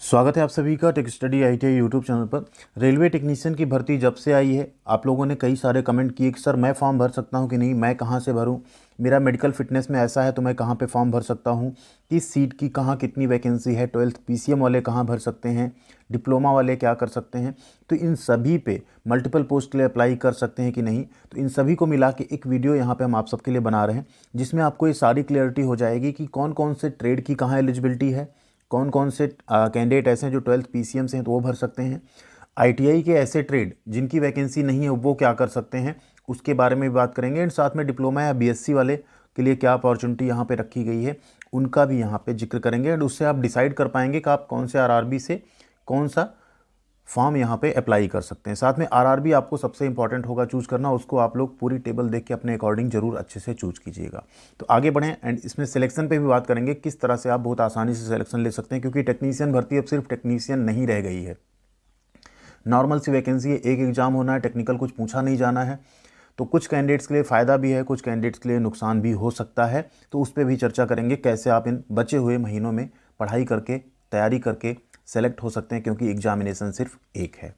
स्वागत है आप सभी का tech study ITI YouTube channel पर। रेलवे टेक्नीशियन की भर्ती जब से आई है, आप लोगों ने कई सारे कमेंट किए कि सर मैं फॉर्म भर सकता हूं कि नहीं, मैं कहां से भरूं, मेरा मेडिकल फिटनेस में ऐसा है तो मैं कहां पे फॉर्म भर सकता हूं, किस सीट की कहां कितनी वैकेंसी है, 12th PCM वाले कहां भर सकते हैं, डिप्लोमा वाले क्या कर सकते हैं, तो इन सभी पे मल्टीपल पोस्ट के लिए अप्लाई कर सकते हैं कि नहीं, तो इन सभी को मिला के एक वीडियो यहाँ पर हम आप सबके लिए बना रहे हैं, जिसमें आपको ये सारी क्लियरिटी हो जाएगी कि कौन कौन से ट्रेड की कहाँ एलिजिबिलिटी है, कौन कौन से कैंडिडेट ऐसे हैं जो 12th PCM से हैं तो वो भर सकते हैं, ITI के ऐसे ट्रेड जिनकी वैकेंसी नहीं है वो क्या कर सकते हैं, उसके बारे में भी बात करेंगे। एंड साथ में डिप्लोमा या BSc वाले के लिए क्या अपॉर्चुनिटी यहाँ पे रखी गई है उनका भी यहाँ पे जिक्र करेंगे। एंड उससे आप डिसाइड कर पाएंगे कि आप कौन से RRB से कौन सा फॉर्म यहाँ पे अप्लाई कर सकते हैं। साथ में RRB आपको सबसे इंपॉर्टेंट होगा चूज़ करना, उसको आप लोग पूरी टेबल देख के अपने अकॉर्डिंग जरूर अच्छे से चूज़ कीजिएगा। तो आगे बढ़ें एंड इसमें सिलेक्शन पे भी बात करेंगे, किस तरह से आप बहुत आसानी से सिलेक्शन ले सकते हैं, क्योंकि टेक्नीशियन भर्ती अब सिर्फ टेक्नीशियन नहीं रह गई है, नॉर्मल सी वैकेंसी है, एक एग्जाम होना है, टेक्निकल कुछ पूछा नहीं जाना है। तो कुछ कैंडिडेट्स के लिए फ़ायदा भी है, कुछ कैंडिडेट्स के लिए नुकसान भी हो सकता है, तो उस पर भी चर्चा करेंगे कैसे आप इन बचे हुए महीनों में पढ़ाई करके तैयारी करके सेलेक्ट हो सकते हैं, क्योंकि एग्जामिनेशन सिर्फ एक है।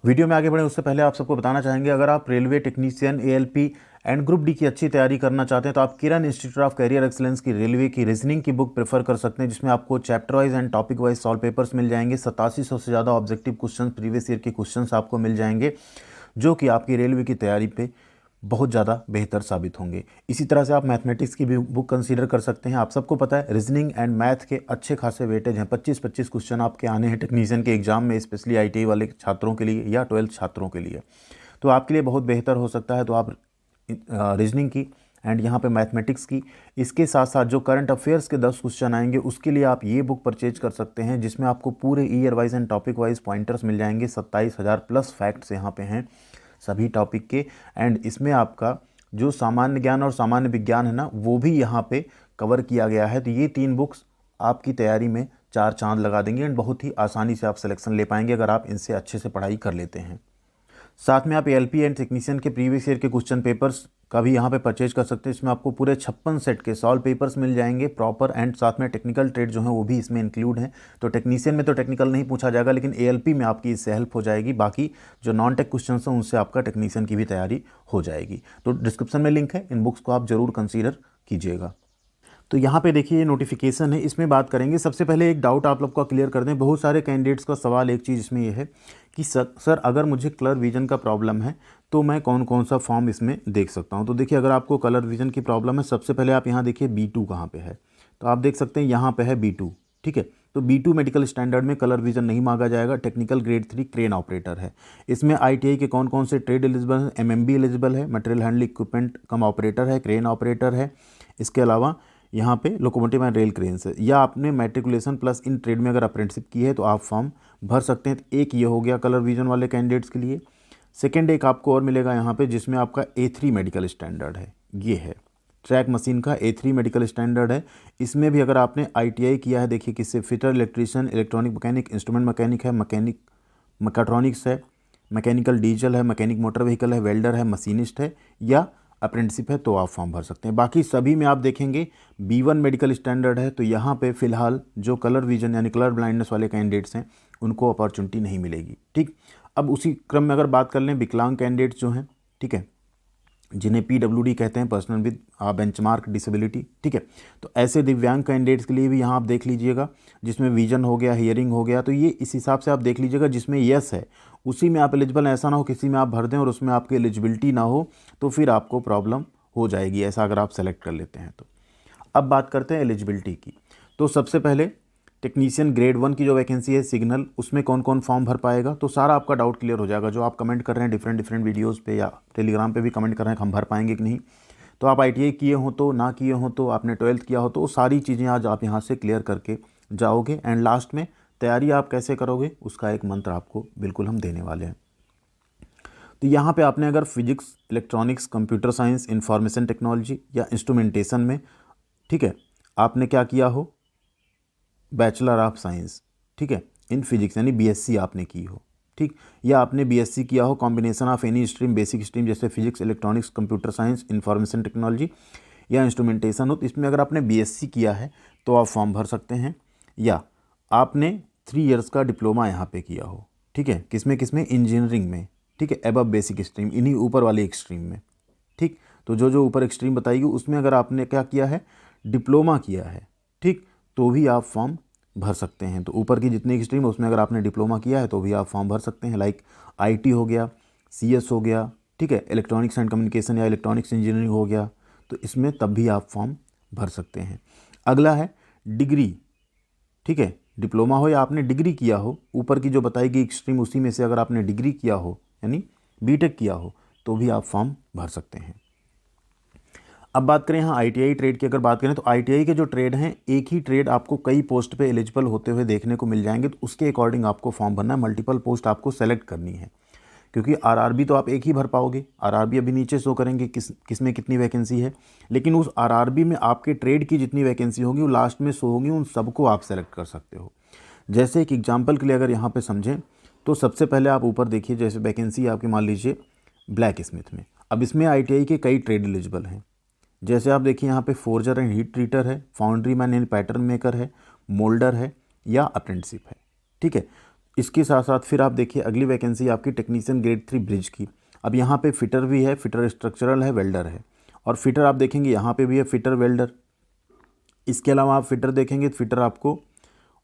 वीडियो में आगे बढ़े उससे पहले आप सबको बताना चाहेंगे, अगर आप railway technician ALP and group D की अच्छी तैयारी करना चाहते हैं तो आप Kiran institute of career excellence की रेलवे की रीजनिंग की बुक प्रेफर कर सकते हैं, जिसमें आपको chapter wise and topic wise solve papers मिल जाएंगे। 8700 से ज़्यादा ऑब्जेक्टिव क्वेश्चन प्रीवियस ईयर के क्वेश्चन आपको मिल जाएंगे, जो कि आपकी रेलवे की तैयारी पे बहुत ज़्यादा बेहतर साबित होंगे। इसी तरह से आप मैथमेटिक्स की भी बुक कंसीडर कर सकते हैं। आप सबको पता है रीजनिंग एंड मैथ के अच्छे खासे वेटेज हैं, 25-25 क्वेश्चन आपके आने हैं टेक्नीशियन के एग्जाम में, स्पेशली ITI वाले छात्रों के लिए या 12th छात्रों के लिए, तो आपके लिए बहुत बेहतर हो सकता है। तो आप रीजनिंग की एंड यहाँ पे मैथमेटिक्स की, इसके साथ साथ जो करंट अफेयर्स के 10 क्वेश्चन आएंगे उसके लिए आप ये बुक परचेज कर सकते हैं, जिसमें आपको पूरे year wise and topic wise pointers मिल जाएंगे। 27,000 प्लस फैक्ट्स यहाँ पे हैं सभी टॉपिक के। एंड इसमें आपका जो सामान्य ज्ञान और सामान्य विज्ञान है ना, वो भी यहाँ पे कवर किया गया है। तो ये 3 बुक्स आपकी तैयारी में 4 चांद लगा देंगे एंड बहुत ही आसानी से आप सिलेक्शन ले पाएंगे अगर आप इनसे अच्छे से पढ़ाई कर लेते हैं। साथ में आप ALP एंड टेक्नीशियन के प्रीवियस ईयर के क्वेश्चन पेपर्स का भी यहाँ पे परचेज कर सकते हैं। इसमें आपको पूरे 56 सेट के सॉल्व पेपर्स मिल जाएंगे प्रॉपर, एंड साथ में टेक्निकल ट्रेड जो है वो भी इसमें इंक्लूड हैं। तो टेक्नीशियन में तो टेक्निकल नहीं पूछा जाएगा, लेकिन ALP में आपकी इससे हेल्प हो जाएगी। बाकी जो नॉन टेक क्वेश्चन हैं उनसे आपका टेक्नीशियन की भी तैयारी हो जाएगी। तो डिस्क्रिप्शन में लिंक है, इन बुक्स को आप जरूर कंसीडर कीजिएगा। तो यहाँ पे देखिए ये नोटिफिकेशन है, इसमें बात करेंगे। सबसे पहले एक डाउट आप लोग का क्लियर कर दें, बहुत सारे कैंडिडेट्स का सवाल एक चीज़ इसमें ये है कि सर अगर मुझे कलर विजन का प्रॉब्लम है तो मैं कौन कौन सा फॉर्म इसमें देख सकता हूँ। तो देखिए अगर आपको कलर विजन की प्रॉब्लम है, सबसे पहले आप यहाँ देखिए B2 कहाँ पे है, तो आप देख सकते हैं यहाँ पे है B2, ठीक है। तो B2 मेडिकल स्टैंडर्ड में कलर विजन नहीं मांगा जाएगा। टेक्निकल ग्रेड 3 क्रेन ऑपरेटर है। इसमें ITI के कौन कौन से ट्रेड एलिजिबल है, MMB एलिजिबल है, मटेरियल हैंडलिंग इक्विपमेंट कम ऑपरेटर है, क्रेन ऑपरेटर है। इसके अलावा यहाँ पे लोकोमोटिव एंड रेल क्रेन्स है, या आपने मैट्रिकुलेशन प्लस इन ट्रेड में अगर अप्रेंटिसशिप की है तो आप फॉर्म भर सकते हैं। तो एक ये हो गया कलर विजन वाले कैंडिडेट्स के लिए। सेकेंड एक आपको और मिलेगा यहाँ पे, जिसमें आपका A3 मेडिकल स्टैंडर्ड है, ये है ट्रैक मशीन का A3 मेडिकल स्टैंडर्ड है। इसमें भी अगर आपने ITI किया है, देखिए किससे, fitter, electrician, electronic mechanic, instrument mechanic है, मैकेनिक मैकाट्रॉनिक्स है, मैकेनिकल डीजल है, मैकेनिक मोटर व्हीकल है, वेल्डर है, मशीनिस्ट है, या अप्रेंटिसशिप है, तो आप फॉर्म भर सकते हैं। बाकी सभी में आप देखेंगे B1 मेडिकल स्टैंडर्ड है। तो यहाँ पे फिलहाल जो कलर विजन यानी कलर ब्लाइंडनेस वाले कैंडिडेट्स हैं उनको अपॉर्चुनिटी नहीं मिलेगी, ठीक। अब उसी क्रम में अगर बात कर लें विकलांग कैंडिडेट्स जो हैं, ठीक है, जिन्हें PWD कहते हैं, पर्सनल विद बेंचमार्क डिसेबिलिटी, ठीक है। तो ऐसे दिव्यांग कैंडिडेट्स के लिए भी यहाँ आप देख लीजिएगा, जिसमें विजन हो गया, हियरिंग हो गया, तो ये इस हिसाब से आप देख लीजिएगा, जिसमें यस है उसी में आप एलिजिबल, ऐसा ना हो किसी में आप भर दें और उसमें आपकी एलिजिबिलिटी ना हो, तो फिर आपको प्रॉब्लम हो जाएगी, ऐसा अगर आप सेलेक्ट कर लेते हैं तो। अब बात करते हैं एलिजिबिलिटी की। तो सबसे पहले टेक्नीशियन ग्रेड 1 की जो वैकेंसी है सिग्नल, उसमें कौन कौन फॉर्म भर पाएगा, तो सारा आपका डाउट क्लियर हो जाएगा। जो आप कमेंट कर रहे हैं डिफरेंट वीडियोस पे या टेलीग्राम पे भी कमेंट कर रहे हैं कि हम भर पाएंगे कि नहीं, तो आप ITI किए हो तो, ना किए हो तो, आपने 12th किया हो तो, सारी चीज़ें आज आप यहाँ से क्लियर करके जाओगे। एंड लास्ट में तैयारी आप कैसे करोगे उसका एक मंत्र आपको बिल्कुल हम देने वाले हैं। तो यहाँ पे आपने अगर physics, electronics, computer science, information technology या इंस्ट्रूमेंटेशन में, ठीक है, आपने क्या किया हो, बैचलर ऑफ साइंस, ठीक है, इन फिजिक्स यानी BSc आपने की हो, ठीक, या आपने BSc किया हो combination of any stream, basic stream जैसे physics, electronics, computer science, information technology या इंस्ट्रूमेंटेशन हो, तो इसमें अगर आपने BSc किया है तो आप फॉर्म भर सकते हैं। या आपने 3 इयर्स का डिप्लोमा यहाँ पे किया हो, ठीक है, किसमें किसमें, इंजीनियरिंग में, ठीक है, एबव बेसिक स्ट्रीम, इन्हीं ऊपर वाली एक्सट्रीम में, ठीक। तो जो जो ऊपर एक्सट्रीम बताएगी उसमें अगर आपने क्या किया है, डिप्लोमा किया है, ठीक, तो भी आप फॉर्म भर सकते हैं। तो ऊपर की जितनी एक्सट्रीम है उसमें अगर आपने डिप्लोमा किया है तो भी आप फॉर्म भर सकते हैं। लाइक आईटी हो गया, सीएस हो गया, ठीक है, इलेक्ट्रॉनिक्स एंड कम्युनिकेशन या इलेक्ट्रॉनिक्स इंजीनियरिंग हो गया, तो इसमें तब भी आप फॉर्म भर सकते हैं। अगला है डिग्री, ठीक है, डिप्लोमा हो या आपने डिग्री किया हो, ऊपर की जो बताई गई एक्सट्रीम उसी में से अगर आपने डिग्री किया हो यानी बीटेक किया हो तो भी आप फॉर्म भर सकते हैं। अब बात करें यहाँ आईटीआई ट्रेड की, अगर बात करें तो आईटीआई के जो ट्रेड हैं, एक ही ट्रेड आपको कई पोस्ट पे एलिजिबल होते हुए देखने को मिल जाएंगे, तो उसके अकॉर्डिंग आपको फॉर्म भरना है, मल्टीपल पोस्ट आपको सेलेक्ट करनी है। क्योंकि आरआरबी तो आप एक ही भर पाओगे, आरआरबी अभी नीचे शो करेंगे किस में कितनी वैकेंसी है, लेकिन उस आरआरबी में आपके ट्रेड की जितनी वैकेंसी होगी वो लास्ट में शो होगी, उन सबको आप सेलेक्ट कर सकते हो। जैसे एक एग्जाम्पल के लिए अगर यहाँ पे समझें तो सबसे पहले आप ऊपर देखिए, जैसे वैकेंसी आपकी मान लीजिए ब्लैक स्मिथ में, अब इसमें आईटीआई के कई ट्रेड एलिजिबल हैं। जैसे आप देखिए यहाँ पे फोर्जर एंड हीट ट्रीटर है, foundry man and pattern maker है, मोल्डर है या अप्रेंटिसशिप है, ठीक है। इसके साथ साथ फिर आप देखिए अगली वैकेंसी आपकी टेक्नीशियन ग्रेड 3 ब्रिज की। अब यहाँ पे फिटर भी है, फिटर स्ट्रक्चरल है, वेल्डर है, और फिटर आप देखेंगे यहाँ पे भी है फिटर वेल्डर। इसके अलावा आप फिटर देखेंगे तो फिटर आपको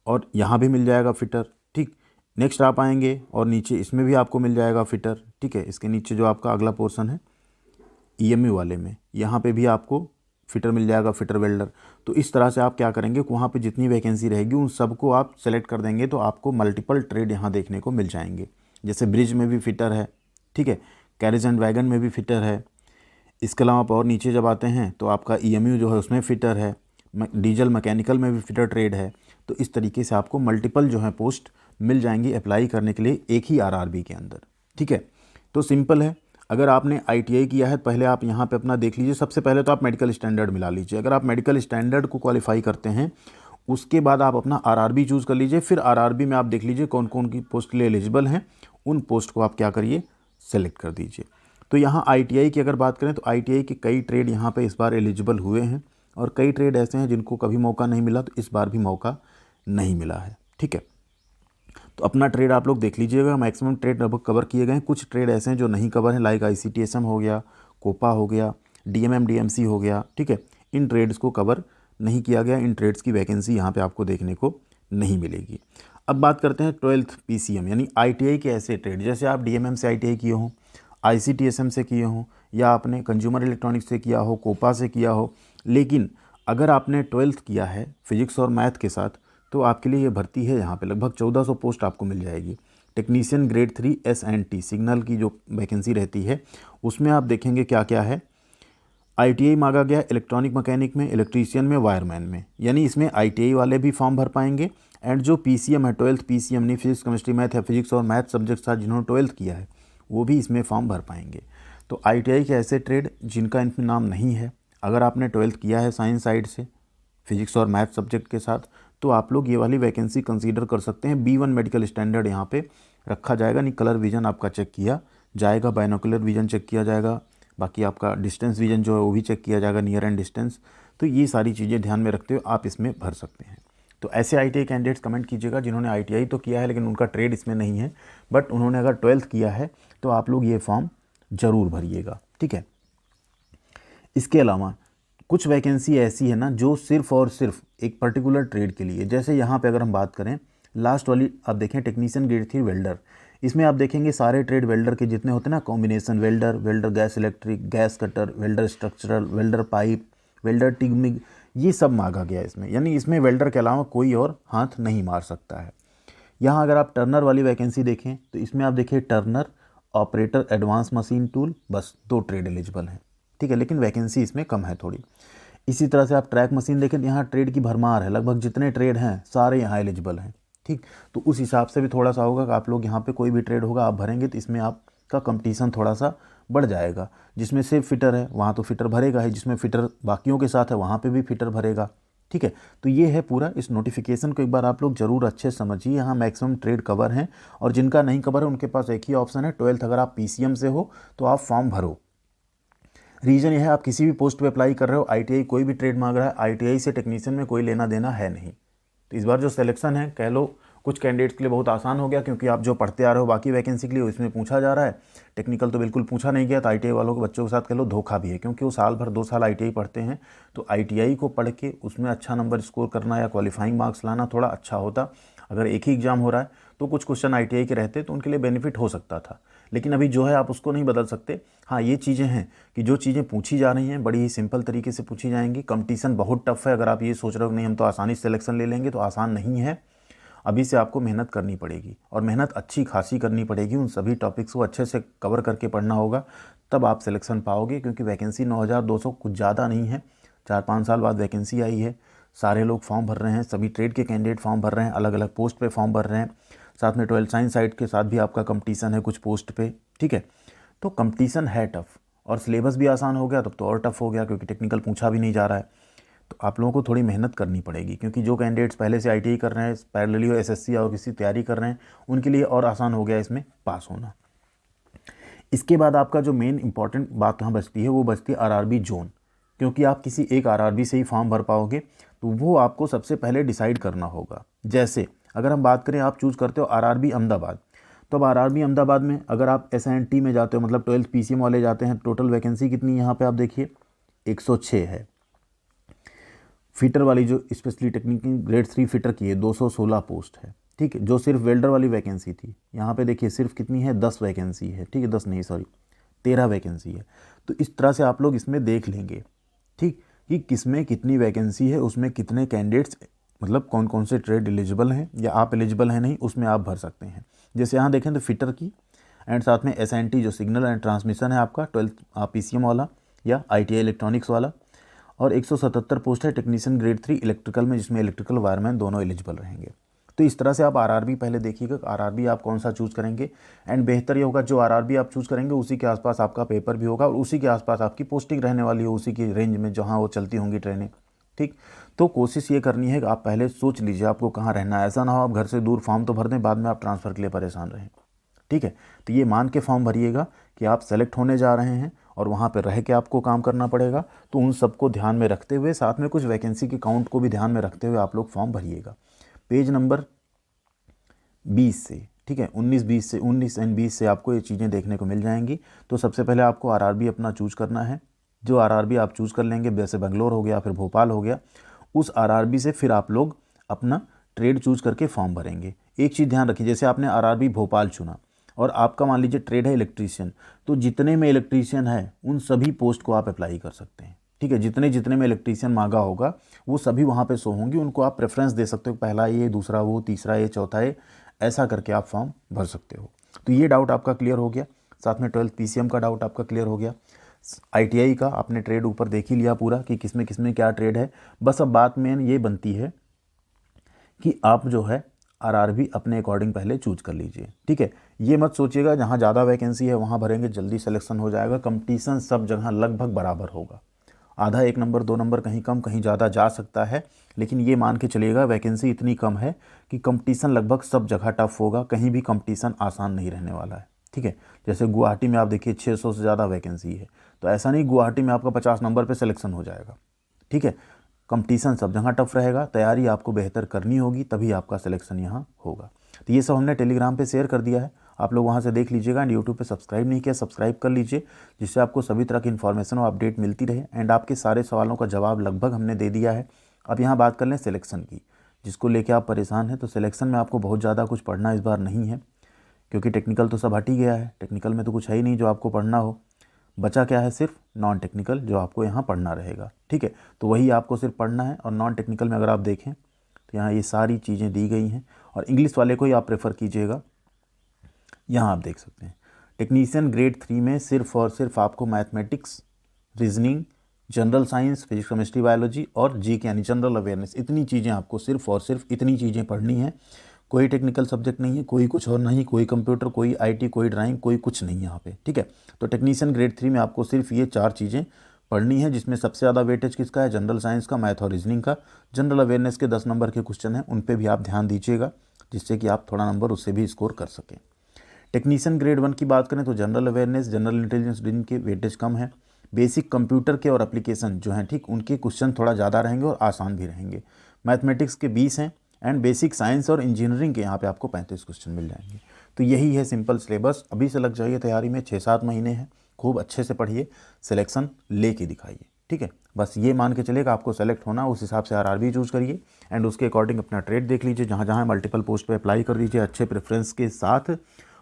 और यहाँ भी मिल जाएगा फिटर, ठीक। नेक्स्ट आप आएंगे और नीचे इसमें भी आपको मिल जाएगा फिटर, ठीक है। इसके नीचे जो आपका अगला पोर्शन है ईएमयू वाले में, यहाँ पे भी आपको फिटर मिल जाएगा, फिटर वेल्डर। तो इस तरह से आप क्या करेंगे, वहाँ पे जितनी वैकेंसी रहेगी उन सबको आप सेलेक्ट कर देंगे, तो आपको मल्टीपल ट्रेड यहाँ देखने को मिल जाएंगे। जैसे ब्रिज में भी फिटर है, ठीक है, कैरेज एंड वैगन में भी फिटर है। इसके अलावा आप और नीचे जब आते हैं तो आपका ईएमयू जो है उसमें फ़िटर है, डीजल मैकेनिकल में भी फ़िटर ट्रेड है। तो इस तरीके से आपको मल्टीपल जो है पोस्ट मिल जाएंगी अप्लाई करने के लिए एक ही आरआरबी के अंदर, ठीक है। तो सिंपल है, अगर आपने आईटीआई किया है पहले आप यहाँ पे अपना देख लीजिए। सबसे पहले तो आप मेडिकल स्टैंडर्ड मिला लीजिए, अगर आप मेडिकल स्टैंडर्ड को क्वालिफाई करते हैं उसके बाद आप अपना आरआरबी चूज़ कर लीजिए। फिर आरआरबी में आप देख लीजिए कौन कौन की पोस्ट के लिए एलिजिबल हैं, उन पोस्ट को आप क्या करिए, सेलेक्ट कर दीजिए। तो यहाँ आईटीआई की अगर बात करें तो आईटीआई के कई ट्रेड यहाँ पे इस बार एलिजिबल हुए हैं, और कई ट्रेड ऐसे हैं जिनको कभी मौका नहीं मिला, तो इस बार भी मौका नहीं मिला है, ठीक है। तो अपना ट्रेड आप लोग देख लीजिएगा, मैक्सिमम ट्रेड लगभग कवर किए गए हैं। कुछ ट्रेड ऐसे हैं जो नहीं कवर हैं, लाइक आईसीटीएसएम हो गया, कोपा हो गया, डीएमएम डीएमसी हो गया, ठीक है। इन ट्रेड्स को कवर नहीं किया गया, इन ट्रेड्स की वैकेंसी यहाँ पे आपको देखने को नहीं मिलेगी। अब बात करते हैं 12th पीसीएम यानी आईटीआई के ऐसे ट्रेड, जैसे आप डीएमएम से आईटीआई किए हों, आईसीटीएसएम से किए हों, या आपने कंज्यूमर इलेक्ट्रॉनिक्स से किया हो, कोपा से किया हो, लेकिन अगर आपने 12th किया है फिजिक्स और मैथ के साथ, तो आपके लिए ये भर्ती है। यहाँ पे लगभग 1400 पोस्ट आपको मिल जाएगी। टेक्नीशियन ग्रेड 3 एस&टी सिग्नल की जो वैकेंसी रहती है उसमें आप देखेंगे क्या क्या है। आईटीआई मांगा गया इलेक्ट्रॉनिक मैकेनिक में, इलेक्ट्रीशियन में, वायरमैन में, यानी इसमें आईटीआई वाले भी फॉर्म भर पाएंगे। एंड जो पीसीएम है 12th पीसीएम नहीं, फिजिक्स केमिस्ट्री मैथ या फिजिक्स और मैथ सब्जेक्ट था जिन्होंने 12th किया है वो भी इसमें फॉर्म भर पाएंगे। तो आईटीआई के ऐसे ट्रेड जिनका इनमें नाम नहीं है, अगर आपने 12th किया है साइंस साइड से फिजिक्स और मैथ सब्जेक्ट के साथ, तो आप लोग ये वाली वैकेंसी कंसीडर कर सकते हैं। B1 मेडिकल स्टैंडर्ड यहाँ पे रखा जाएगा, नहीं कलर विजन आपका चेक किया जाएगा, बाइनोकुलर विजन चेक किया जाएगा, बाकी आपका डिस्टेंस विजन जो है वो भी चेक किया जाएगा, नियर एंड डिस्टेंस। तो ये सारी चीज़ें ध्यान में रखते हुए आप इसमें भर सकते हैं। तो ऐसे आईटीआई कैंडिडेट्स कमेंट कीजिएगा जिन्होंने आईटीआई तो किया है लेकिन उनका ट्रेड इसमें नहीं है, बट उन्होंने अगर 12th किया है तो आप लोग ये फॉर्म ज़रूर भरिएगा, ठीक है। इसके अलावा कुछ वैकेंसी ऐसी है ना जो सिर्फ और सिर्फ एक पर्टिकुलर ट्रेड के लिए, जैसे यहाँ पे अगर हम बात करें लास्ट वाली आप देखें टेक्नीशियन ग्रेड 3 वेल्डर, इसमें आप देखेंगे सारे ट्रेड वेल्डर के जितने होते हैं ना, combination welder, welder gas electric, gas cutter, welder structural, welder pipe, welder TIG MIG, ये सब मांगा गया इसमें। यानी इसमें वेल्डर के अलावा कोई और हाथ नहीं मार सकता है। यहाँ अगर आप टर्नर वाली वैकेंसी देखें तो इसमें आप देखिए Turner, operator advance machine tool, बस 2 ट्रेड एलिजिबल हैं, ठीक है, लेकिन वैकेंसी इसमें कम है थोड़ी। इसी तरह से आप ट्रैक मशीन देखें तो यहाँ ट्रेड की भरमार है, लगभग जितने ट्रेड हैं सारे यहाँ एलिजिबल हैं, ठीक। तो उस हिसाब से भी थोड़ा सा होगा कि आप लोग यहाँ पे कोई भी ट्रेड होगा आप भरेंगे तो इसमें आपका कंपटीशन थोड़ा सा बढ़ जाएगा। जिसमें सिर्फ फिटर है वहाँ तो फिटर भरेगा ही, जिसमें फिटर बाकियों के साथ है वहाँ पे भी फिटर भरेगा, ठीक है। तो ये है पूरा, इस नोटिफिकेशन को एक बार आप लोग ज़रूर अच्छे से समझिए। यहाँ मैक्सिमम ट्रेड कवर हैं, और जिनका नहीं कवर है उनके पास एक ही ऑप्शन है, 12th अगर आप पीसीएम से हो तो आप फॉर्म भरो। रीज़न यह है आप किसी भी पोस्ट पे अप्लाई कर रहे हो, आईटीआई कोई भी ट्रेड मांग रहा है, आईटीआई से टेक्नीशियन में कोई लेना देना है नहीं, तो इस बार जो सिलेक्शन है कह लो कुछ कैंडिडेट्स के लिए बहुत आसान हो गया, क्योंकि आप जो पढ़ते आ रहे हो बाकी वैकेंसी के लिए इसमें पूछा जा रहा है। टेक्निकल तो बिल्कुल पूछा नहीं गया, तो आईटीआई वालों के बच्चों के साथ कह लो धोखा भी है, क्योंकि वो साल भर 2 साल आईटीआई पढ़ते हैं। तो आईटीआई को पढ़ के उसमें अच्छा नंबर स्कोर करना या क्वालिफाइंग मार्क्स लाना थोड़ा अच्छा होता। अगर एक ही एग्जाम हो रहा है तो कुछ क्वेश्चन आईटीआई के रहते तो उनके लिए बेनिफिट हो सकता था, लेकिन अभी जो है आप उसको नहीं बदल सकते। हाँ, ये चीज़ें हैं कि जो चीज़ें पूछी जा रही हैं बड़ी ही सिंपल तरीके से पूछी जाएंगी। कंपटीशन बहुत टफ है। अगर आप ये सोच रहे हो कि नहीं हम तो आसानी से सिलेक्शन ले लेंगे, तो आसान नहीं है। अभी से आपको मेहनत करनी पड़ेगी, और मेहनत अच्छी खासी करनी पड़ेगी। उन सभी टॉपिक्स को अच्छे से कवर करके पढ़ना होगा, तब आप सिलेक्शन पाओगे। क्योंकि वैकेंसी 9200 कुछ ज़्यादा नहीं है। 4-5 साल बाद वैकेंसी आई है, सारे लोग फॉर्म भर रहे हैं, सभी ट्रेड के कैंडिडेट फॉर्म भर रहे हैं, अलग अलग पोस्ट पे फॉर्म भर रहे हैं। साथ में 12 साइंस साइड के साथ भी आपका कंपटीशन है कुछ पोस्ट पे, ठीक है। तो कंपटीशन है टफ, और सिलेबस भी आसान हो गया तब तो और टफ हो गया, क्योंकि टेक्निकल पूछा भी नहीं जा रहा है। तो आप लोगों को थोड़ी मेहनत करनी पड़ेगी, क्योंकि जो कैंडिडेट्स पहले से आईटीआई कर रहे हैं, पैरेलली एसएससी और किसी तैयारी कर रहे हैं, उनके लिए और आसान हो गया इसमें पास होना। इसके बाद आपका जो मेन इंपॉर्टेंट बात यहाँ बचती है वो बचती है आरआरबी जोन। क्योंकि आप किसी एक आरआरबी से ही फॉर्म भर पाओगे, तो वो आपको सबसे पहले डिसाइड करना होगा। जैसे अगर हम बात करें, आप चूज़ करते हो आरआरबी अहमदाबाद, तो अब आरआरबी अहमदाबाद में अगर आप एसएनटी में जाते हो, मतलब 12th पीसीएम वाले जाते हैं, टोटल वैकेंसी कितनी यहाँ पे आप देखिए 106 है। फिटर वाली जो स्पेशली टेक्निकल ग्रेड 3 फिटर की है 216 पोस्ट है, ठीक है। जो सिर्फ वेल्डर वाली वैकेंसी थी, यहाँ पे देखिए सिर्फ कितनी है 10 वैकेंसी है, ठीक है। 10 नहीं, सॉरी 13 वैकेंसी है। तो इस तरह से आप लोग इसमें देख लेंगे, ठीक, कि किसमें कितनी वैकेंसी है, उसमें कितने कैंडिडेट्स, मतलब कौन कौन से ट्रेड एलिजिबल हैं या आप एलिजिबल हैं नहीं, उसमें आप भर सकते हैं। जैसे यहाँ देखें तो फिटर की, एंड साथ में एसएनटी जो सिग्नल एंड ट्रांसमिशन है आपका 12th पीसीएम वाला या आईटीआई इलेक्ट्रॉनिक्स वाला, और 177 पोस्ट है टेक्नीशियन ग्रेड 3 इलेक्ट्रिकल में, जिसमें इलेक्ट्रिकल वायरमैन दोनों एलिजिबल रहेंगे। तो इस तरह से आप आरआरबी पहले देखिएगा, आरआरबी आप कौन सा चूज़ करेंगे। एंड बेहतर ये होगा जो आरआरबी आप चूज़ करेंगे उसी के आसपास आपका पेपर भी होगा, और उसी के आसपास आपकी पोस्टिंग रहने वाली है, उसी की रेंज में जहाँ वो चलती होंगी ट्रेनें, ठीक। तो कोशिश ये करनी है कि आप पहले सोच लीजिए आपको कहाँ रहना है। ऐसा ना हो आप घर से दूर फॉर्म तो भर दें, बाद में आप ट्रांसफ़र के लिए परेशान रहें, ठीक है। तो ये मान के फॉर्म भरिएगा कि आप सेलेक्ट होने जा रहे हैं और वहाँ पर रह के आपको काम करना पड़ेगा। तो उन सबको ध्यान में रखते हुए, साथ में कुछ वैकेंसी के काउंट को भी ध्यान में रखते हुए आप लोग फॉर्म भरिएगा। पेज नंबर 20 से, ठीक है, 19-20 से, 19 एंड 20 से आपको ये चीज़ें देखने को मिल जाएंगी। तो सबसे पहले आपको आरआरबी अपना चूज़ करना है। जो आरआरबी आप चूज़ कर लेंगे, जैसे बेंगलोर हो गया, फिर भोपाल हो गया, उस आरआरबी से फिर आप लोग अपना ट्रेड चूज़ करके फॉर्म भरेंगे। एक चीज़ ध्यान रखिए, जैसे आपने आरआरबी भोपाल चुना और आपका मान लीजिए ट्रेड है इलेक्ट्रीशियन, तो जितने में इलेक्ट्रीशियन है उन सभी पोस्ट को आप अप्लाई कर सकते हैं, ठीक है। जितने जितने में इलेक्ट्रीशियन मांगा होगा वो सभी वहाँ पे शो होंगी, उनको आप प्रेफरेंस दे सकते हो, पहला ये, दूसरा वो, तीसरा ये, चौथा ये, ऐसा करके आप फॉर्म भर सकते हो। तो ये डाउट आपका क्लियर हो गया। साथ में 12th पीसीएम का डाउट आपका क्लियर हो गया। आईटीआई का आपने ट्रेड ऊपर देख ही लिया पूरा कि किसमें क्या ट्रेड है। बस अब बात मेन ये बनती है कि आप जो है आरआरबी अपने अकॉर्डिंग पहले चूज कर लीजिए, ठीक है। ये मत सोचिएगा जहाँ ज़्यादा वैकेंसी है वहाँ भरेंगे जल्दी सिलेक्शन हो जाएगा। कंपटीशन सब जगह लगभग बराबर होगा, आधा 1 नंबर 2 नंबर कहीं कम कहीं ज़्यादा जा सकता है, लेकिन ये मान के चलिएगा वैकेंसी इतनी कम है कि कंपटीशन लगभग सब जगह टफ होगा, कहीं भी कंपटीशन आसान नहीं रहने वाला है, ठीक है। जैसे गुवाहाटी में आप देखिए 600 से ज़्यादा वैकेंसी है, तो ऐसा नहीं गुवाहाटी में आपका 50 नंबर पर सिलेक्शन हो जाएगा, ठीक है। कंपटीशन सब जगह टफ रहेगा, तैयारी आपको बेहतर करनी होगी, तभी आपका सिलेक्शन यहाँ होगा। तो ये सब हमने टेलीग्राम पे शेयर कर दिया है, आप लोग वहाँ से देख लीजिएगा। एंड यूट्यूब पे सब्सक्राइब नहीं किया, सब्सक्राइब कर लीजिए, जिससे आपको सभी तरह की इन्फॉर्मेशन और अपडेट मिलती रहे। एंड आपके सारे सवालों का जवाब लगभग हमने दे दिया है। अब यहाँ बात कर लें सिलेक्शन की, जिसको लेके आप परेशान हैं। तो सिलेक्शन में आपको बहुत ज़्यादा कुछ पढ़ना इस बार नहीं है, क्योंकि टेक्निकल तो सब हट ही गया है। टेक्निकल में तो कुछ है ही नहीं जो आपको पढ़ना हो। बचा क्या है, सिर्फ नॉन टेक्निकल जो आपको यहाँ पढ़ना रहेगा, ठीक है। तो वही आपको सिर्फ पढ़ना है। और नॉन टेक्निकल में अगर आप देखें तो यहाँ ये सारी चीज़ें दी गई हैं, और इंग्लिश वाले को ही आप प्रेफर कीजिएगा। यहाँ आप देख सकते हैं टेक्नीशियन ग्रेड 3 में सिर्फ और सिर्फ आपको mathematics, reasoning, general science, physics, chemistry, biology और जीके यानी जनरल अवेयरनेस, इतनी चीज़ें आपको सिर्फ और सिर्फ इतनी चीज़ें पढ़नी है। कोई टेक्निकल सब्जेक्ट नहीं है, कोई कुछ और नहीं, कोई कंप्यूटर, कोई आईटी, कोई ड्राइंग, कोई कुछ नहीं यहाँ पे, ठीक है। तो टेक्नीशियन ग्रेड 3 में आपको सिर्फ ये 4 चीज़ें पढ़नी है, जिसमें सबसे ज़्यादा वेटेज किसका है, जनरल साइंस का, मैथ और रीजनिंग का। जनरल अवेयरनेस के 10 नंबर के क्वेश्चन हैं, उन पर भी आप ध्यान दीजिएगा, जिससे कि आप थोड़ा नंबर उससे भी स्कोर कर सकें। टेक्नीशियन ग्रेड 1 की बात करें तो general awareness, general intelligence, reasoning के वेटेज कम है। बेसिक कंप्यूटर के और एप्लीकेशन जो हैं, ठीक, उनके क्वेश्चन थोड़ा ज़्यादा रहेंगे और आसान भी रहेंगे। मैथमेटिक्स के 20 हैं एंड बेसिक साइंस और इंजीनियरिंग के यहाँ पे आपको 35 क्वेश्चन मिल जाएंगे। तो यही है सिंपल सिलेबस। अभी से लग जाइए तैयारी में, 6-7 महीने हैं, खूब अच्छे से पढ़िए, सिलेक्शन लेके दिखाइए, ठीक है। बस ये मान के चलिएगा आपको सेलेक्ट होना, उस हिसाब से आरआरबी चूज़ करिए एंड उसके अकॉर्डिंग अपना ट्रेड देख लीजिए, जहाँ जहाँ मल्टीपल पोस्ट पे अप्लाई कर दीजिए अच्छे प्रेफरेंस के साथ।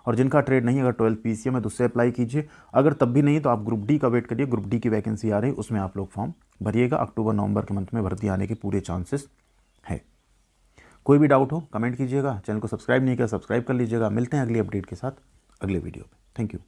और जिनका ट्रेड नहीं, अगर 12th पीसीएम है तो उससे अप्लाई कीजिए। अगर तब भी नहीं तो आप ग्रुप डी का वेट करिए, ग्रुप डी की वैकेंसी आ रही है, उसमें आप लोग फॉर्म भरिएगा। अक्टूबर नवंबर के मंथ में भर्ती आने के पूरे चांसेस है। कोई भी डाउट हो कमेंट कीजिएगा, चैनल को सब्सक्राइब नहीं किया सब्सक्राइब कर लीजिएगा। मिलते हैं अगली अपडेट के साथ अगले वीडियो में। Thank you.